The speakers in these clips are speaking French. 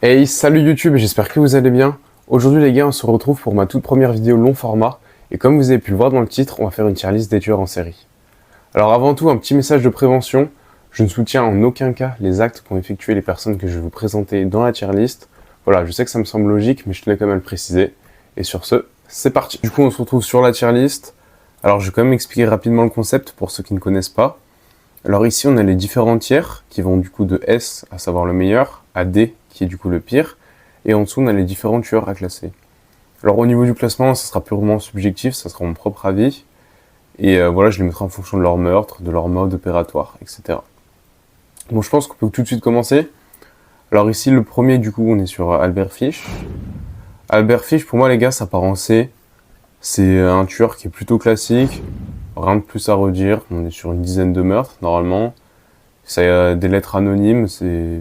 Hey, salut YouTube, j'espère que vous allez bien. Aujourd'hui les gars, on se retrouve pour ma toute première vidéo long format. Et comme vous avez pu le voir dans le titre, on va faire une tier list des tueurs en série. Alors avant tout, un petit message de prévention. Je ne soutiens en aucun cas les actes qu'ont effectués les personnes que je vais vous présenter dans la tier list. Voilà, je sais que ça me semble logique, mais je tenais quand même à le préciser. Et sur ce, c'est parti. Du coup, on se retrouve sur la tier list. Alors je vais quand même expliquer rapidement le concept pour ceux qui ne connaissent pas. Alors ici, on a les différents tiers qui vont du coup de S, à savoir le meilleur, à D, qui est du coup le pire. Et en dessous, on a les différents tueurs à classer. Alors au niveau du classement, ça sera purement subjectif, ça sera mon propre avis. Et voilà, je les mettrai en fonction de leur meurtre, de leur mode opératoire, etc. Bon, je pense qu'on peut tout de suite commencer. Alors ici, le premier, du coup, on est sur Albert Fish. Albert Fish, pour moi, les gars, ça part en C. C'est un tueur qui est plutôt classique. Rien de plus à redire. On est sur une dizaine de meurtres, normalement. Ça a des lettres anonymes, c'est...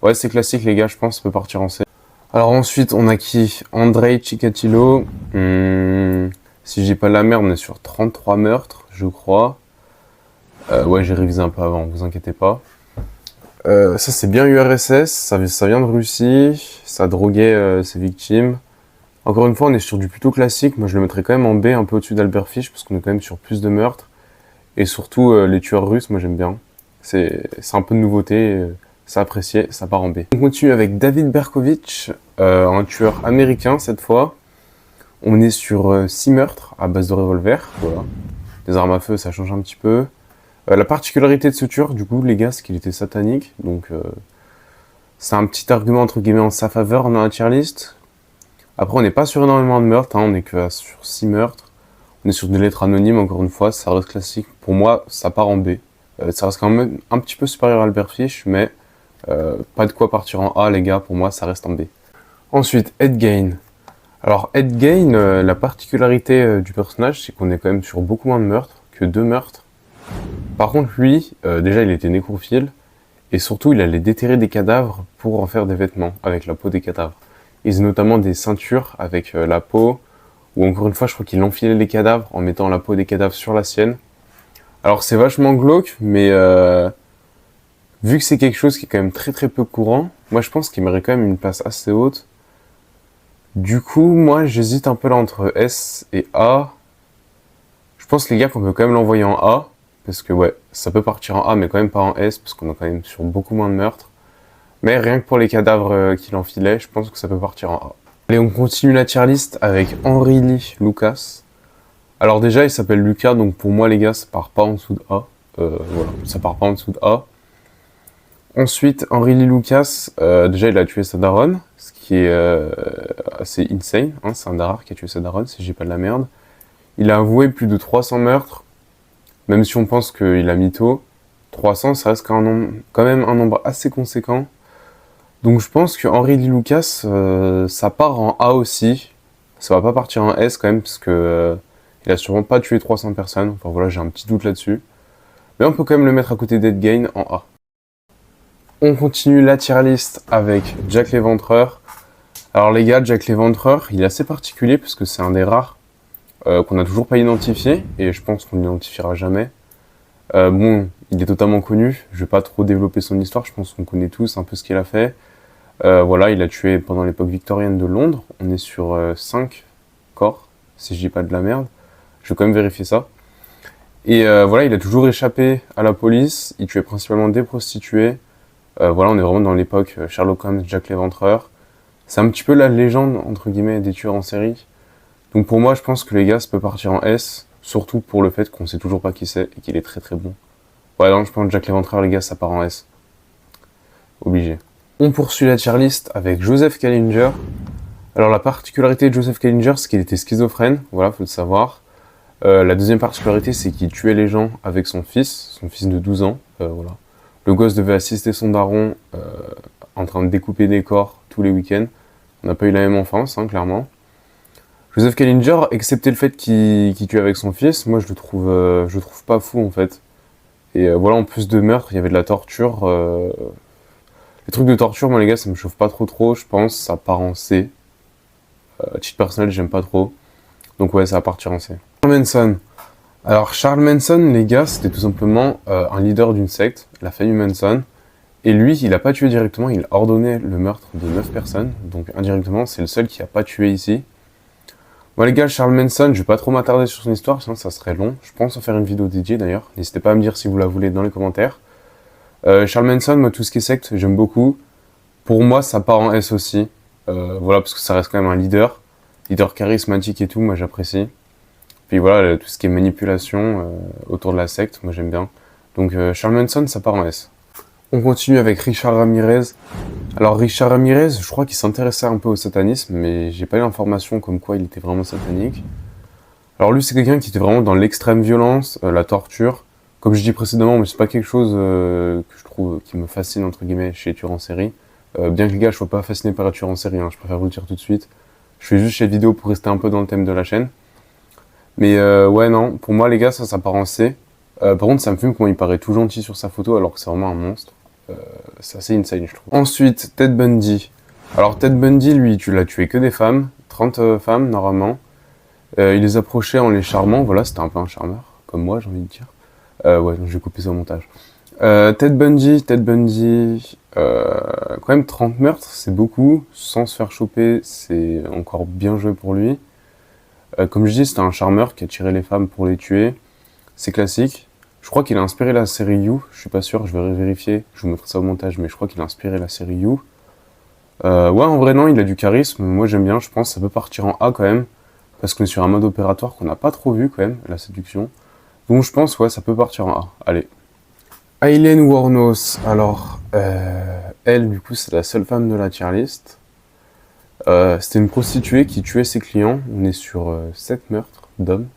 Ouais, c'est classique, les gars, je pense, ça peut partir en C. Alors ensuite, on a qui? Andrei Chikatilo. Si je dis pas la merde, on est sur 33 meurtres, je crois. Ouais, j'ai révisé un peu avant, vous inquiétez pas. Ça, c'est bien URSS, ça vient de Russie. Ça droguait ses victimes. Encore une fois, on est sur du plutôt classique. Moi, je le mettrais quand même en B, un peu au-dessus d'Albert Fish, parce qu'on est quand même sur plus de meurtres. Et surtout, les tueurs russes, moi, j'aime bien. C'est un peu de nouveauté, c'est apprécié, ça part en B. On continue avec David Berkovich, un tueur américain cette fois. On est sur 6 meurtres à base de revolver, voilà. Les armes à feu, ça change un petit peu. La particularité de ce tueur, du coup, les gars, c'est qu'il était satanique. Donc, c'est un petit argument, entre guillemets, en sa faveur dans la tier list. Après, on n'est pas sur énormément de meurtres, hein, on est que sur 6 meurtres. On est sur des lettres anonymes, encore une fois, ça reste classique. Pour moi, ça part en B. Ça reste quand même un petit peu supérieur à Albert Fish, mais pas de quoi partir en A, les gars, pour moi, ça reste en B. Ensuite, Ed Gein. Alors, Ed Gein, la particularité du personnage, c'est qu'on est quand même sur beaucoup moins de meurtres que 2 meurtres. Par contre, lui, déjà, il était nécrophile, et surtout, il allait déterrer des cadavres pour en faire des vêtements, avec la peau des cadavres. Il faisait notamment des ceintures avec la peau, ou encore une fois, je crois qu'il enfilait les cadavres en mettant la peau des cadavres sur la sienne. Alors, c'est vachement glauque, mais vu que c'est quelque chose qui est quand même très très peu courant, moi je pense qu'il mérite quand même une place assez haute. Du coup, moi j'hésite un peu là entre S et A. Je pense les gars qu'on peut quand même l'envoyer en A, parce que ouais, ça peut partir en A, mais quand même pas en S, parce qu'on est quand même sur beaucoup moins de meurtres. Mais rien que pour les cadavres qu'il enfilait, je pense que ça peut partir en A. Allez, on continue la tier list avec Henry Lee Lucas. Alors déjà, il s'appelle Lucas, donc pour moi les gars, ça part pas en dessous de A. Voilà, ça part pas en dessous de A. Ensuite, Henry Lee Lucas, déjà il a tué sa daronne, ce qui est assez insane, hein, c'est un des rares qui a tué sa daronne, si j'ai pas de la merde. Il a avoué plus de 300 meurtres, même si on pense qu'il a mytho. 300, ça reste quand même un nombre assez conséquent. Donc je pense que Henry Lee Lucas, ça part en A aussi. Ça va pas partir en S quand même, parce que il a sûrement pas tué 300 personnes. Enfin voilà, j'ai un petit doute là-dessus. Mais on peut quand même le mettre à côté d'Ed Gein en A. On continue la tier list avec Jack l'Éventreur. Alors les gars, Jack l'Éventreur, il est assez particulier parce que c'est un des rares qu'on n'a toujours pas identifié, et je pense qu'on ne l'identifiera jamais. Bon, il est totalement connu, je vais pas trop développer son histoire, je pense qu'on connaît tous un peu ce qu'il a fait. Voilà, il a tué pendant l'époque victorienne de Londres, on est sur 5 corps, si je dis pas de la merde. Je vais quand même vérifier ça. Et voilà, il a toujours échappé à la police, il tuait principalement des prostituées. Voilà, on est vraiment dans l'époque Sherlock Holmes, Jack l'Éventreur. C'est un petit peu la légende, entre guillemets, des tueurs en série. Donc pour moi, je pense que les gars, ça peut partir en S, surtout pour le fait qu'on sait toujours pas qui c'est et qu'il est très très bon. Ouais, donc je pense que Jack l'Éventreur, les gars, ça part en S. Obligé. On poursuit la tier list avec Joseph Kallinger. Alors la particularité de Joseph Kallinger, c'est qu'il était schizophrène, voilà, faut le savoir. La deuxième particularité, c'est qu'il tuait les gens avec son fils de 12 ans, voilà. Le gosse devait assister son daron en train de découper des corps tous les week-ends. On n'a pas eu la même enfance, hein, clairement. Joseph Kallinger, excepté le fait qu'il tue avec son fils, moi je le trouve pas fou en fait. Et voilà, en plus de meurtre, il y avait de la torture. Les trucs de torture, moi les gars, ça me chauffe pas trop, je pense. Ça part en C. Titre personnel, j'aime pas trop. Donc ouais, ça va partir en C. Charles Manson. Alors Charles Manson, les gars, c'était tout simplement un leader d'une secte, la famille Manson. Et lui, il a pas tué directement, il a ordonné le meurtre de 9 personnes. Donc indirectement, c'est le seul qui a pas tué ici. Bon les gars, Charles Manson, je vais pas trop m'attarder sur son histoire, sinon ça serait long. Je pense en faire une vidéo dédiée d'ailleurs. N'hésitez pas à me dire si vous la voulez dans les commentaires. Charles Manson, moi tout ce qui est secte, j'aime beaucoup. Pour moi, ça part en S aussi. Voilà, parce que ça reste quand même un leader charismatique et tout, moi j'apprécie. Puis voilà, tout ce qui est manipulation autour de la secte, moi j'aime bien. Donc Charles Manson, ça part en S. On continue avec Richard Ramirez. Alors Richard Ramirez, je crois qu'il s'intéressait un peu au satanisme, mais j'ai pas eu l'information comme quoi il était vraiment satanique. Alors lui, c'est quelqu'un qui était vraiment dans l'extrême violence, la torture. Comme je dis précédemment, mais c'est pas quelque chose que je trouve qui me fascine entre guillemets chez les tueurs en série. Bien que les gars, je sois pas fasciné par les tueurs en série, hein, je préfère vous le dire tout de suite. Je fais juste cette vidéo pour rester un peu dans le thème de la chaîne. Mais ouais, non, pour moi les gars, ça part en C. Par contre, ça me fume comment il paraît tout gentil sur sa photo alors que c'est vraiment un monstre. C'est assez insane, je trouve. Ensuite, Ted Bundy. Alors Ted Bundy, lui, tu l'as tué que des femmes, 30 femmes normalement. Il les approchait en les charmant, voilà, c'était un peu un charmeur, comme moi j'ai envie de dire. Ouais, donc je vais couper ça au montage. Ted Bundy, quand même 30 meurtres, c'est beaucoup, sans se faire choper, c'est encore bien joué pour lui. Comme je dis, c'était un charmeur qui a tiré les femmes pour les tuer, c'est classique. Je crois qu'il a inspiré la série You, je suis pas sûr, je vais vérifier, je vous mettrai ça au montage, mais je crois qu'il a inspiré la série You. Ouais, en vrai non, il a du charisme, moi j'aime bien, je pense que ça peut partir en A quand même, parce qu'on est sur un mode opératoire qu'on n'a pas trop vu quand même, la séduction. Donc je pense, ouais, ça peut partir en A, allez. Aileen Wuornos, alors, elle, du coup, c'est la seule femme de la tier list. C'était une prostituée qui tuait ses clients, on est sur 7 meurtres d'hommes.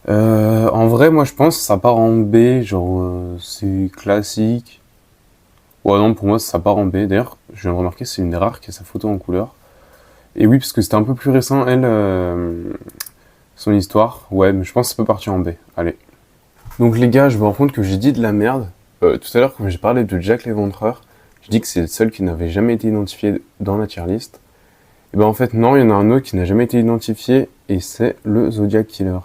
En vrai, moi je pense que ça part en B, genre c'est classique. Ouais, non, pour moi ça part en B. D'ailleurs, je viens de remarquer, c'est une des rares qui a sa photo en couleur. Et oui, parce que c'était un peu plus récent, elle, son histoire. Ouais, mais je pense que ça peut partir en B. Allez. Donc les gars, je me rends compte que j'ai dit de la merde. Tout à l'heure, quand j'ai parlé de Jack l'Éventreur, je dis que c'est le seul qui n'avait jamais été identifié dans la tier list. Et ben en fait, non, il y en a un autre qui n'a jamais été identifié, et c'est le Zodiac Killer.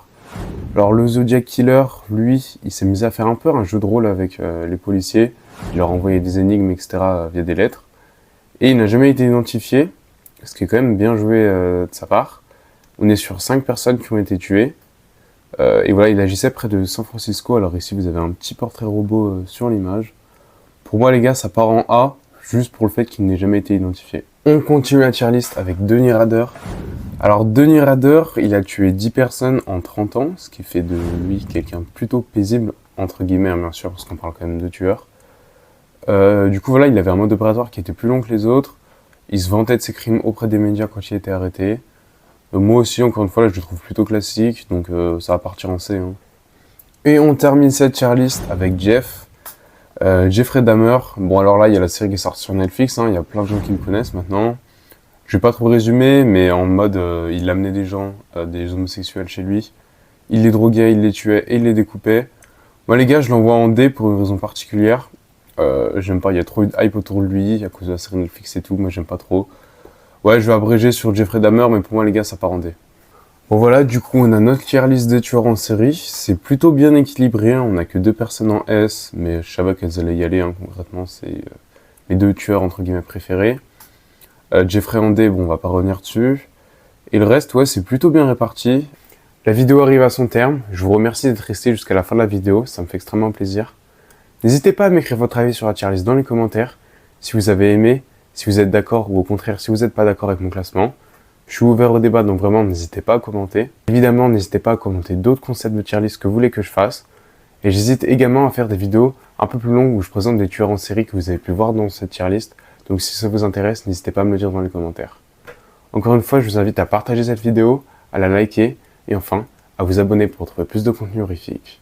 Alors le Zodiac Killer, lui, il s'est mis à faire un peu un jeu de rôle avec les policiers. Il leur envoyait des énigmes, etc. Via des lettres. Et il n'a jamais été identifié, ce qui est quand même bien joué de sa part. On est sur 5 personnes qui ont été tuées. Et voilà, il agissait près de San Francisco. Alors ici, vous avez un petit portrait robot sur l'image. Pour moi, les gars, ça part en A, juste pour le fait qu'il n'ait jamais été identifié. On continue la tier list avec Denis Rader. Alors Denis Rader, il a tué 10 personnes en 30 ans, ce qui fait de lui quelqu'un plutôt paisible, entre guillemets, bien sûr, parce qu'on parle quand même de tueur. Du coup voilà, il avait un mode opératoire qui était plus long que les autres. Il se vantait de ses crimes auprès des médias quand il était arrêté. Moi aussi, encore une fois, là, je le trouve plutôt classique, donc ça va partir en C. Hein. Et on termine cette tier list avec Jeffrey Dahmer. Bon alors là, il y a la série qui est sortie sur Netflix, hein, il y a plein de gens qui le connaissent maintenant. Je vais pas trop résumer, mais en mode, il amenait des gens, des homosexuels chez lui. Il les droguait, il les tuait et il les découpait. Moi les gars, je l'envoie en D pour une raison particulière. J'aime pas, il y a trop eu de hype autour de lui à cause de la série Netflix et tout, moi j'aime pas trop. Ouais, je vais abréger sur Jeffrey Dahmer, mais pour moi les gars, ça part en D. Bon voilà, du coup on a notre tier list des tueurs en série. C'est plutôt bien équilibré, hein. On a que 2 personnes en S, mais je savais qu'elles allaient y aller, hein. Concrètement, c'est mes 2 tueurs entre guillemets préférés. Jeffrey en D, bon on va pas revenir dessus. Et le reste, ouais, c'est plutôt bien réparti. La vidéo arrive à son terme, je vous remercie d'être resté jusqu'à la fin de la vidéo, ça me fait extrêmement plaisir. N'hésitez pas à m'écrire votre avis sur la tier list dans les commentaires, si vous avez aimé, si vous êtes d'accord ou au contraire si vous n'êtes pas d'accord avec mon classement. Je suis ouvert au débat, donc vraiment n'hésitez pas à commenter. Évidemment, n'hésitez pas à commenter d'autres concepts de tier list que vous voulez que je fasse. Et j'hésite également à faire des vidéos un peu plus longues où je présente des tueurs en série que vous avez pu voir dans cette tier list. Donc si ça vous intéresse, n'hésitez pas à me le dire dans les commentaires. Encore une fois, je vous invite à partager cette vidéo, à la liker et enfin à vous abonner pour trouver plus de contenu horrifique.